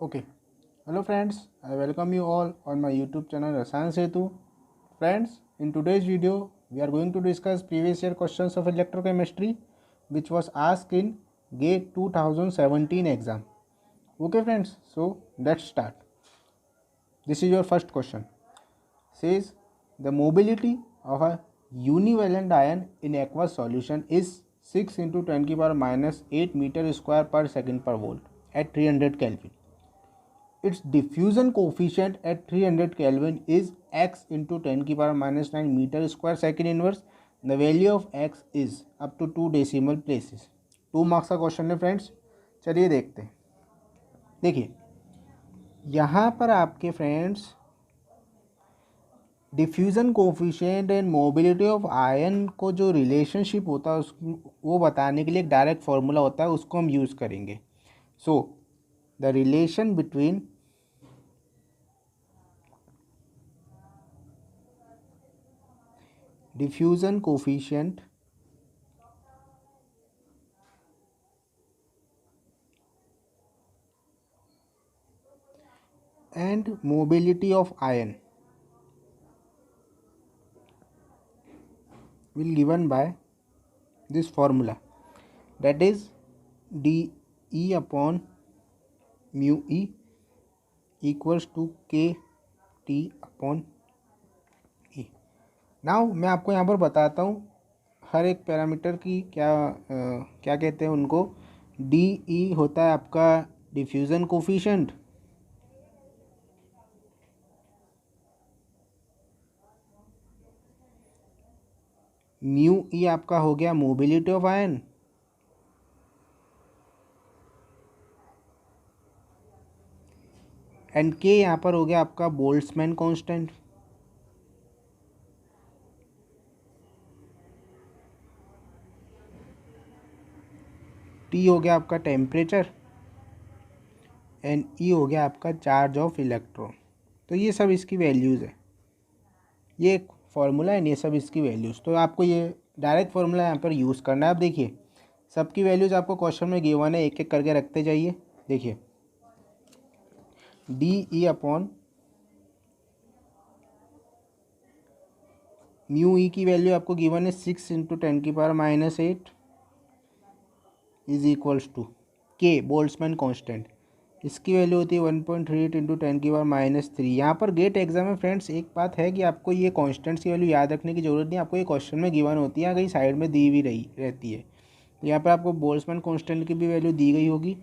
Okay. Hello friends, I welcome you all on my YouTube channel Rasayan Setu. Friends, in today's video, we are going to discuss previous year questions of electrochemistry which was asked in GATE 2017 exam. Okay friends, so let's start. This is your first question. Says the mobility of a univalent ion in aqueous solution is 6 into 10 की power minus 8 meter square per second per volt at 300 Kelvin. Its diffusion coefficient at 300 Kelvin is x into 10 की power minus 9 meter square second inverse. The value of x is up to 2 decimal places. 2 marks का question है friends. चलिए देखते हैं. देखिए यहाँ पर आपके friends diffusion coefficient and mobility of ion को जो रिलेशनशिप होता है वो बताने के लिए एक डायरेक्ट फार्मूला होता है, उसको हम यूज़ करेंगे. So the relation between diffusion coefficient and mobility of ion will given by this formula, that is dE upon mu E equals to KT upon E. Now मैं आपको यहाँ पर बताता हूँ हर एक पैरामीटर की क्या कहते हैं उनको. dE होता है आपका डिफ्यूज़न कोफिशिएंट, म्यू ई आपका हो गया मोबिलिटी ऑफ आयन, एंड के यहाँ पर हो गया आपका बोल्ट्जमैन कांस्टेंट. टी हो गया आपका टेम्परेचर एंड ई हो गया आपका चार्ज ऑफ इलेक्ट्रॉन. तो ये सब इसकी वैल्यूज़ है. ये एक फार्मूला है, ये सब इसकी वैल्यूज़. तो आपको ये डायरेक्ट फार्मूला यहाँ पर यूज़ करना है. अब देखिए सबकी वैल्यूज़ आपको क्वेश्चन में गिवन है, एक एक करके रखते जाइए. देखिए D E upon mu E की वैल्यू आपको गिवन है 6 इंटू 10 की power minus 8 is equals to K Boltzmann constant. इसकी वैल्यू होती है 1.38 इंटू 10 की पावर माइनस 3. यहाँ पर गेट एग्जाम में फ्रेंड्स एक बात है कि आपको ये कांस्टेंट्स की वैल्यू याद रखने की ज़रूरत नहीं. आपको ये क्वेश्चन में गिवन होती है, कहीं साइड में दी हुई रहती है. तो यहाँ पर आपको बोल्ट्जमैन कांस्टेंट की भी वैल्यू दी गई होगी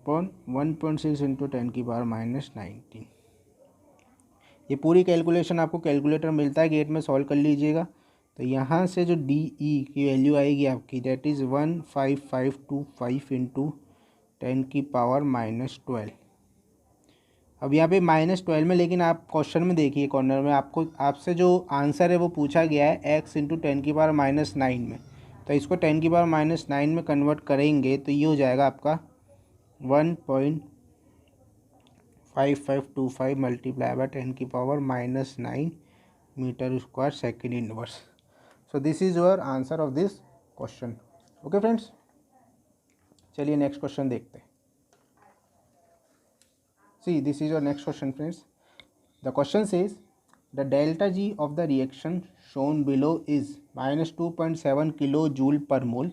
अपॉन 1.6 इंटू 10 की पावर माइनस 19. ये पूरी कैलकुलेशन आपको कैलकुलेटर मिलता है, गेट में सॉल्व कर लीजिएगा. तो यहाँ से जो डी ई की वैल्यू आएगी आपकी, दैट इज़ 15525 इंटू 10 की पावर माइनस 12. अब यहाँ पे -12 में, लेकिन आप क्वेश्चन में देखिए कॉर्नर में आपसे जो आंसर है वो पूछा गया है x इंटू 10 की पावर माइनस 9 में. तो इसको 10 की पावर माइनस 9 में कन्वर्ट करेंगे तो ये हो जाएगा आपका 1.5525 मल्टीप्लाई बाय 10 की power minus 9 metre square second inverse. So this is your answer of this question. Okay friends, चलिए नेक्स्ट क्वेश्चन देखते हैं. See, this is your next question, friends. The question says the delta G of the reaction shown below is minus 2.7 kilojoule per mole.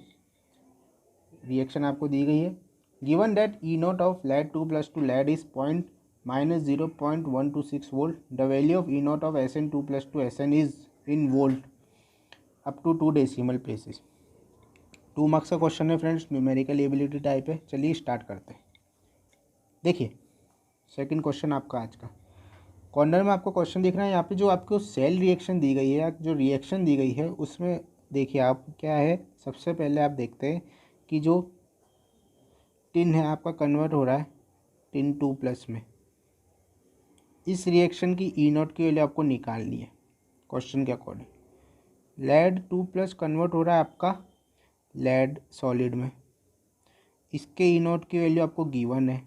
Reaction आपको दी गई है. Given that E naught of lead 2 plus to lead is minus 0.126 volt, the value of E naught of Sn 2 plus to Sn is in volt up to 2 decimal places. 2 marks का question है friends, numerical ability type है. चलिए start करते हैं. देखिए second question आपका आज का. कॉर्नर में आपको क्वेश्चन दिख रहा है. यहाँ पे जो आपको सेल रिएक्शन दी गई है या जो रिएक्शन दी गई है उसमें देखिए आप क्या है. सबसे पहले आप देखते हैं कि जो टिन है आपका कन्वर्ट हो रहा है टिन 2 प्लस में. इस रिएक्शन की ई नॉट की वैल्यू आपको निकालनी है क्वेश्चन के अकॉर्डिंग. लेड 2 प्लस कन्वर्ट हो रहा है आपका लेड सॉलिड में. इसके ई नॉट की वैल्यू आपको गिवन है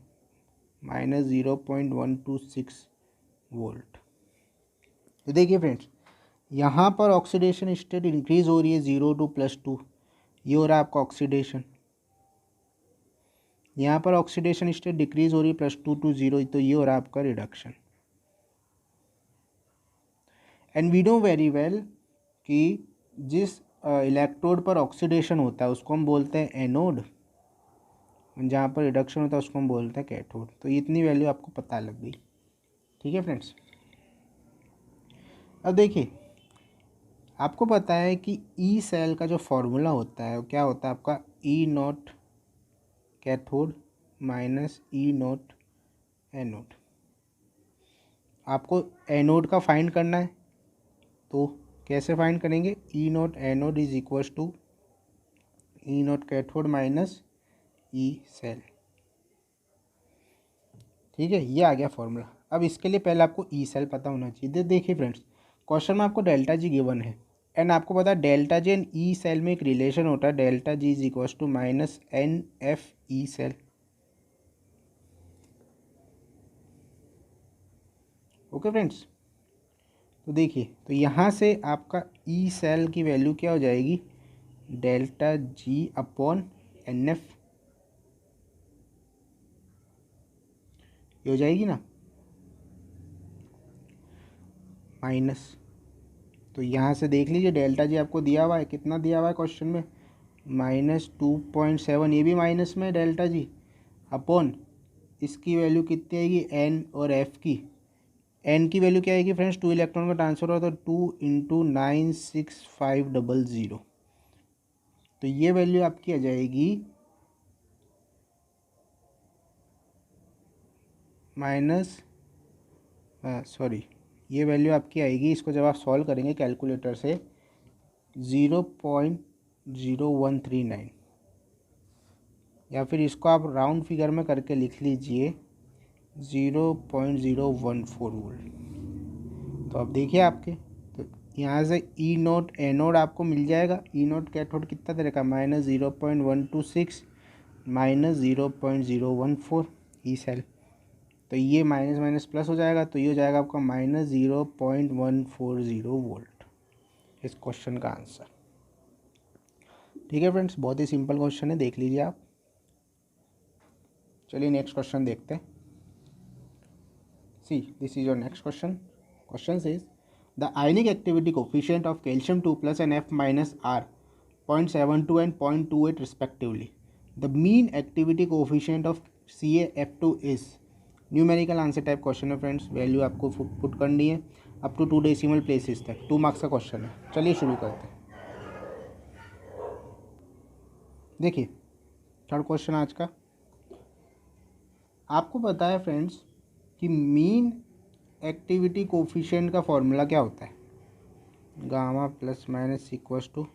माइनस 0.126 वोल्ट. तो देखिए फ्रेंड्स यहाँ पर ऑक्सीडेशन स्टेट इंक्रीज हो रही है 0 to +2. ये हो रहा है आपका ऑक्सीडेशन. यहाँ पर ऑक्सीडेशन स्टेट डिक्रीज हो रही है +2 to 0, तो ये हो रहा है आपका reduction. And we know very well कि जिस इलेक्ट्रोड पर ऑक्सीडेशन होता है उसको हम बोलते हैं एनोड, जहाँ पर रिडक्शन होता है उसको हम बोलते हैं कैथोड। तो इतनी वैल्यू आपको पता लग गई, ठीक है फ्रेंड्स। अब देखिए, आपको पता है कि ई सेल का जो फॉर्मूला होता है वो क्या होता है आपका, E nought cathode minus E nought anode. आपको एनोड का फाइंड करना है, तो कैसे फाइंड करेंगे, E nought anode is equals to E nought cathode minus E cell, ठीक है। ये आ गया फॉर्मूला। अब इसके लिए पहले आपको ई सेल पता होना चाहिए। देखिए फ्रेंड्स, क्वेश्चन में आपको डेल्टा जी गिवन है एंड आपको पता है delta G and E cell में एक रिलेशन होता है, delta G is equals to minus N F E cell. Okay friends, तो देखिए, तो यहाँ से आपका ई सेल की वैल्यू क्या हो जाएगी, delta G upon N F, ये हो जाएगी ना, माइनस। तो यहाँ से देख लीजिए डेल्टा जी आपको दिया हुआ है, कितना दिया हुआ है क्वेश्चन में, -2.7, ये भी माइनस में डेल्टा जी, अपॉन इसकी वैल्यू कितनी आएगी, एन और एफ की। एन की वैल्यू क्या आएगी फ्रेंड्स, 2 इलेक्ट्रॉन का ट्रांसफर हो तो 2 × 96500, तो ये वैल्यू आपकी आ जाएगी ये वैल्यू आपकी आएगी, इसको जब आप सॉल्व करेंगे कैलकुलेटर से, 0.0139, या फिर इसको आप राउंड फिगर में करके लिख लीजिए 0.014 वोल्ट। तो अब देखिए आपके, तो यहाँ से ई नोट एनोड आपको मिल जाएगा, ई नोट कैथोड कितना दे रखा, -0.126 -0.014 ई सेल, तो ये माइनस माइनस प्लस हो जाएगा, तो ये हो जाएगा आपका -0.140 वोल्ट इस क्वेश्चन का आंसर। ठीक है फ्रेंड्स, बहुत ही सिंपल क्वेश्चन है, देख लीजिए आप। चलिए नेक्स्ट क्वेश्चन देखते हैं। See this is your next question. Question says the ionic activity coefficient of calcium 2+ and F- are 0.72 and 0.28 respectively. The mean activity coefficient of CaF2 is, numerical answer type question है friends, value आपको put करनी है up to 2 decimal places तक, 2 marks का question है। चलिए शुरू करते हैं। देखिए थर्ड क्वेश्चन आज का, आपको पता है फ्रेंड्स कि मीन एक्टिविटी कोफिशिएंट का फॉर्मूला क्या होता है, gamma plus minus equals to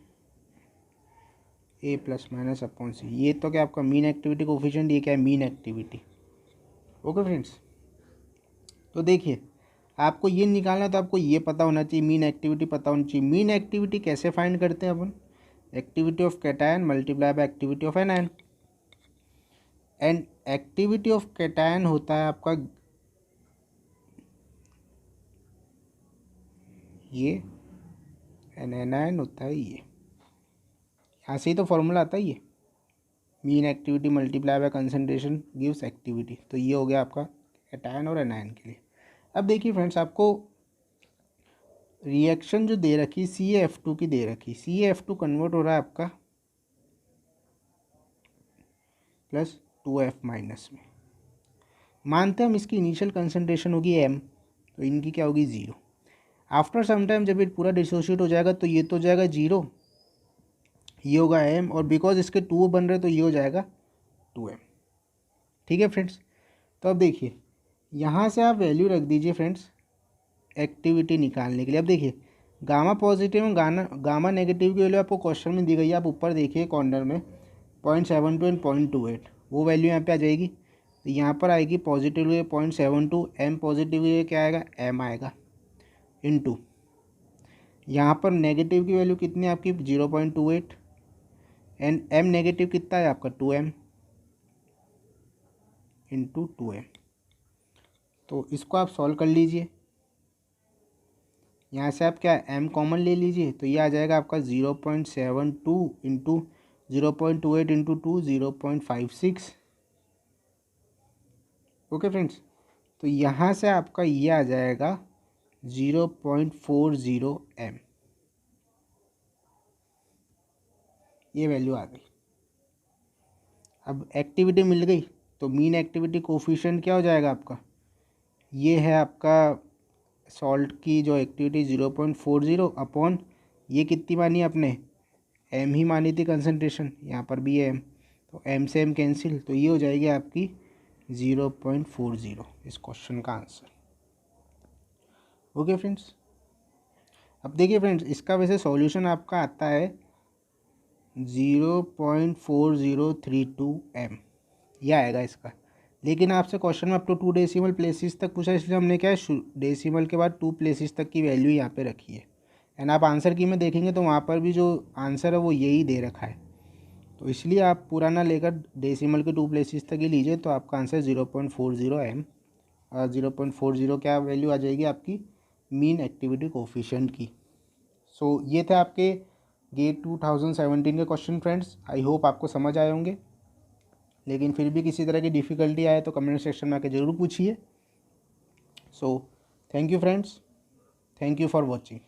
A+- upon C। ये तो क्या आपका मीन एक्टिविटी कोफिशिएंट, ये क्या है मीन एक्टिविटी। ओके फ्रेंड्स, तो देखिए आपको ये निकालना है तो आपको ये पता होना चाहिए, मीन एक्टिविटी पता होनी चाहिए। मीन एक्टिविटी कैसे फाइंड करते हैं अपन, activity of cation multiply by activity of anion, and activity of cation होता है आपका ये, एंड एनायन होता है ये, यहाँ से ही तो फॉर्मूला आता है ये, mean activity multiply by concentration gives activity. तो ये हो गया आपका कैटायन और एनायन के लिए। अब देखिए फ्रेंड्स, आपको रिएक्शन जो दे रखी CaF2 की दे रखी, CaF2 कन्वर्ट हो रहा है आपका +2F- में। मानते हैं हम इसकी इनिशियल कंसंट्रेशन होगी m, तो इनकी क्या होगी 0। आफ्टर सम टाइम जब ये पूरा डिसोशिएट हो जाएगा तो ये तो हो जाएगा 0, ये होगा m, और बिकॉज इसके 2 बन रहे तो ये हो जाएगा 2m। ठीक है फ्रेंड्स, तो अब देखिए यहाँ से आप वैल्यू रख दीजिए फ्रेंड्स एक्टिविटी निकालने के लिए। अब देखिए गामा पॉजिटिव और गामा नेगेटिव की वैल्यू आपको क्वेश्चन में दी गई है, आप ऊपर देखिए कॉर्नर में 0.72 एंड 0.28, वो वैल्यू यहाँ पे आ जाएगी। तो यहाँ पर आएगी पॉजिटिव के 0.72, एम पॉजिटिव के क्या आएगा, एम आएगा, इनटू यहाँ पर नेगेटिव की वैल्यू कितनी है आपकी 0.28, एंड एम नेगेटिव कितना है आपका 2m इंटू 2m। तो इसको आप सॉल्व कर लीजिए, यहाँ से आप क्या m कॉमन ले लीजिए, तो ये आ जाएगा आपका 0.72 इंटू 0.28 इंटू 2 0.56, ओके फ्रेंड्स, तो यहाँ से आपका ये आ जाएगा 0.40 m, ये वैल्यू आ गई। अब एक्टिविटी मिल गई तो मीन एक्टिविटी कोफिशिएंट क्या हो जाएगा आपका, ये है आपका सॉल्ट की जो एक्टिविटी 0.40 अपॉन ये कितनी मानी आपने, m ही मानी थी कंसनट्रेशन, यहाँ पर भी है m, तो m से m कैंसिल, तो ये हो जाएगी आपकी 0.40 इस क्वेश्चन का आंसर। ओके फ्रेंड्स, अब देखिए फ्रेंड्स, इसका वैसे सॉल्यूशन आपका आता है 0.4032 m, यह आएगा इसका। लेकिन आपसे क्वेश्चन में अप टू 2 डेसिमल प्लेसेस तक पूछा, इसलिए हमने क्या है डेसिमल के बाद 2 प्लेसेस तक की वैल्यू यहाँ पे रखी है। एंड आप आंसर की में देखेंगे तो वहाँ पर भी जो आंसर है वो यही दे रखा है, तो इसलिए आप पूरा ना लेकर डेसिमल के 2 प्लेसेस तक ही लीजिए, तो आपका आंसर 0.40 m, 0.40 क्या वैल्यू आ जाएगी आपकी मीन एक्टिविटी कोफिशिएंट की। सो ये थे आपके गेट 2017 के क्वेश्चन फ्रेंड्स। आई होप आपको समझ आए होंगे, लेकिन फिर भी किसी तरह की डिफ़िकल्टी आए तो कमेंट सेक्शन में आके ज़रूर पूछिए। So thank you friends, thank you for watching.